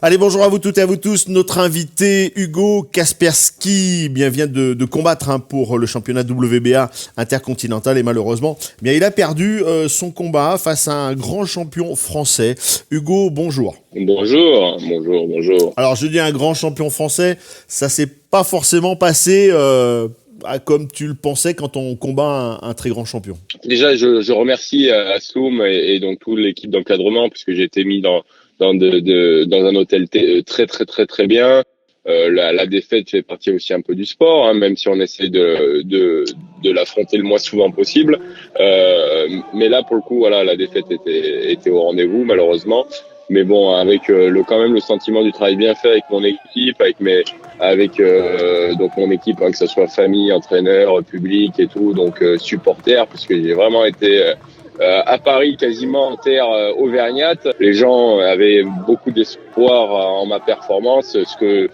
Allez, bonjour à vous toutes et à vous tous. Notre invité Hugo Kaspersky vient de combattre pour le championnat WBA intercontinental et malheureusement, il a perdu son combat face à un grand champion français. Hugo, bonjour. Bonjour. Alors, je dis un grand champion français, ça s'est pas forcément passé comme tu le pensais quand on combat un très grand champion. Déjà, je remercie Assoum et donc toute l'équipe d'encadrement puisque j'ai été mis dans un hôtel très bien. La défaite fait partie aussi un peu du sport, hein, même si on essaie de l'affronter le moins souvent possible. Mais là, pour le coup, voilà, la défaite était au rendez-vous malheureusement. Mais bon, avec quand même le sentiment du travail bien fait avec mon équipe, donc mon équipe, hein, que ce soit famille, entraîneur, public et tout, donc supporters, puisque j'ai vraiment été à Paris quasiment en terre auvergnate. Les gens avaient beaucoup d'espoir en ma performance, ce que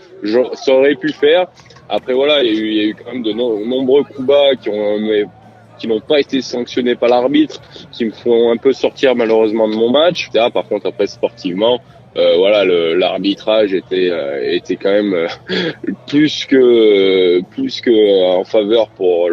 ça aurait pu faire. Après voilà, il y a eu quand même de nombreux coups bas qui n'ont pas été sanctionnés par l'arbitre, qui me font un peu sortir malheureusement de mon match. Par contre, après sportivement, voilà, l'arbitrage était quand même plus que en faveur pour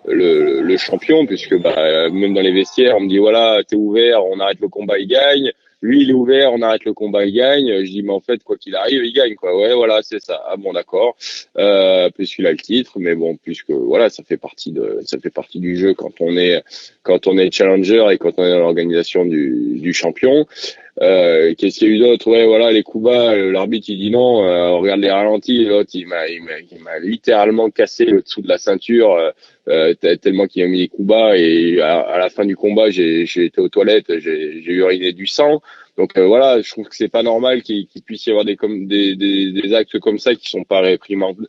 le champion, puisque même dans les vestiaires, on me dit voilà, t'es ouvert, on arrête le combat, il gagne. Lui, il est ouvert, on arrête le combat, il gagne. Je dis mais en fait, quoi qu'il arrive, il gagne quoi. Ouais, voilà, c'est ça. Ah bon, d'accord. Puisqu'il a le titre, mais bon, puisque voilà, ça fait partie du jeu quand on est challenger et quand on est dans l'organisation du champion. Qu'est-ce qu'il y a eu d'autre? Ouais, voilà, les coups bas, l'arbitre il dit non, regarde les ralentis, l'autre il m'a littéralement cassé le dessous de la ceinture, tellement qu'il a mis les coups bas, et à la fin du combat, j'ai été aux toilettes, j'ai uriné du sang. Donc voilà, je trouve que c'est pas normal qu'il puisse y avoir des actes comme ça qui sont pas réprimandés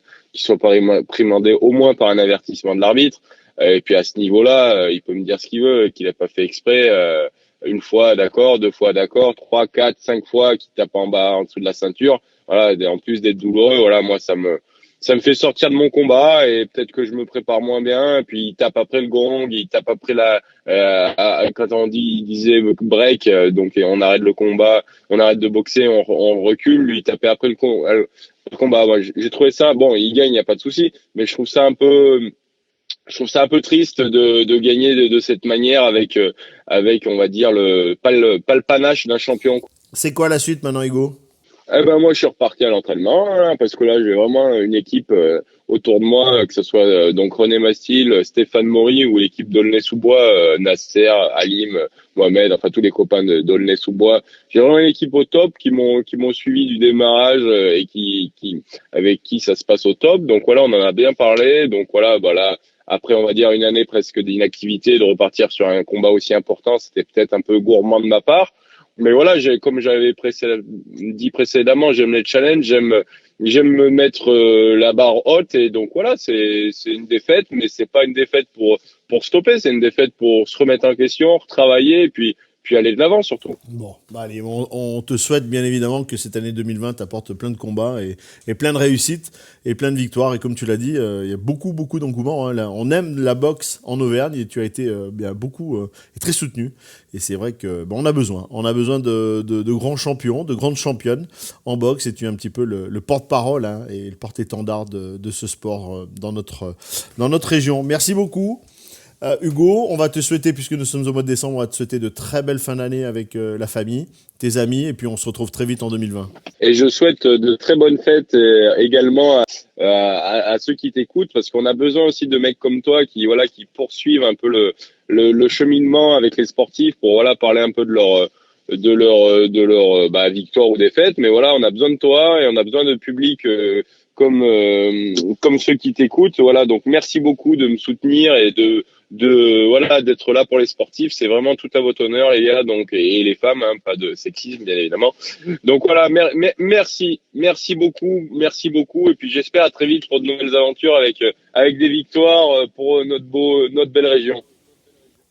au moins par un avertissement de l'arbitre. Et puis à ce niveau-là, il peut me dire ce qu'il veut, qu'il a pas fait exprès. Une fois d'accord, deux fois d'accord, trois, quatre, cinq fois qui tape en bas, en dessous de la ceinture. Voilà, en plus d'être douloureux, voilà, moi ça me fait sortir de mon combat, et peut-être que je me prépare moins bien. Et puis il tape après le gong, il tape après quand il disait break, donc et on arrête le combat, on arrête de boxer, on recule. Lui il tapait après le combat. Moi, j'ai trouvé ça bon, il gagne, y a pas de souci, mais je trouve ça un peu triste de gagner de cette manière avec on va dire le panache d'un champion. C'est quoi la suite maintenant, Hugo? Eh ben moi je suis reparti à l'entraînement, hein, parce que là j'ai vraiment une équipe autour de moi, que ce soit donc René Mastil, Stéphane Maury, ou l'équipe d'Aulnay-sous-Bois, Nasser, Halim, Mohamed, enfin tous les copains d'Aulnay-sous-Bois. J'ai vraiment une équipe au top qui m'ont suivi du démarrage, et qui avec qui ça se passe au top. Donc voilà, on en a bien parlé. Donc voilà. Après, on va dire une année presque d'inactivité, de repartir sur un combat aussi important, c'était peut-être un peu gourmand de ma part. Mais voilà, comme j'avais dit précédemment, j'aime les challenges, j'aime me mettre la barre haute, et donc voilà, c'est une défaite, mais c'est pas une défaite pour stopper, c'est une défaite pour se remettre en question, retravailler, et puis aller de l'avant surtout. Bon, allez, on te souhaite bien évidemment que cette année 2020 t'apporte plein de combats et plein de réussites et plein de victoires. Et comme tu l'as dit, il y a beaucoup d'engouement, hein. Là, on aime la boxe en Auvergne et tu as été bien beaucoup et très soutenu. Et c'est vrai que on a besoin. On a besoin de grands champions, de grandes championnes en boxe, et tu es un petit peu le porte-parole, hein, et le porte-étendard de ce sport dans notre région. Merci beaucoup. Hugo, on va te souhaiter, puisque nous sommes au mois de décembre, on va te souhaiter de très belles fins d'année avec la famille, tes amis, et puis on se retrouve très vite en 2020. Et je souhaite de très bonnes fêtes également à ceux qui t'écoutent, parce qu'on a besoin aussi de mecs comme toi qui poursuivent un peu le cheminement avec les sportifs, pour voilà parler un peu de leur victoire ou défaite. Mais voilà, on a besoin de toi, et on a besoin de public comme ceux qui t'écoutent. Voilà, donc merci beaucoup de me soutenir et voilà, d'être là pour les sportifs. C'est vraiment tout à votre honneur, les gars, donc, et les femmes, hein, pas de sexisme bien évidemment. Donc voilà, merci beaucoup, et puis j'espère à très vite pour de nouvelles aventures avec des victoires pour notre belle région.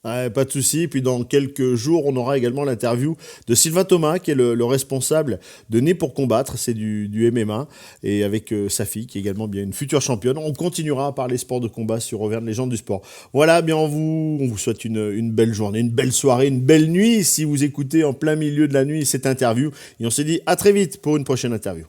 Ouais, pas de souci. Et puis dans quelques jours, on aura également l'interview de Sylvain Thomas, qui est le responsable de Né pour combattre, c'est du MMA, et avec sa fille, qui est également bien une future championne. On continuera à parler sport de combat sur Auvergne Légende du Sport. Voilà, bien on vous souhaite une belle journée, une belle soirée, une belle nuit, si vous écoutez en plein milieu de la nuit cette interview. Et on se dit à très vite pour une prochaine interview.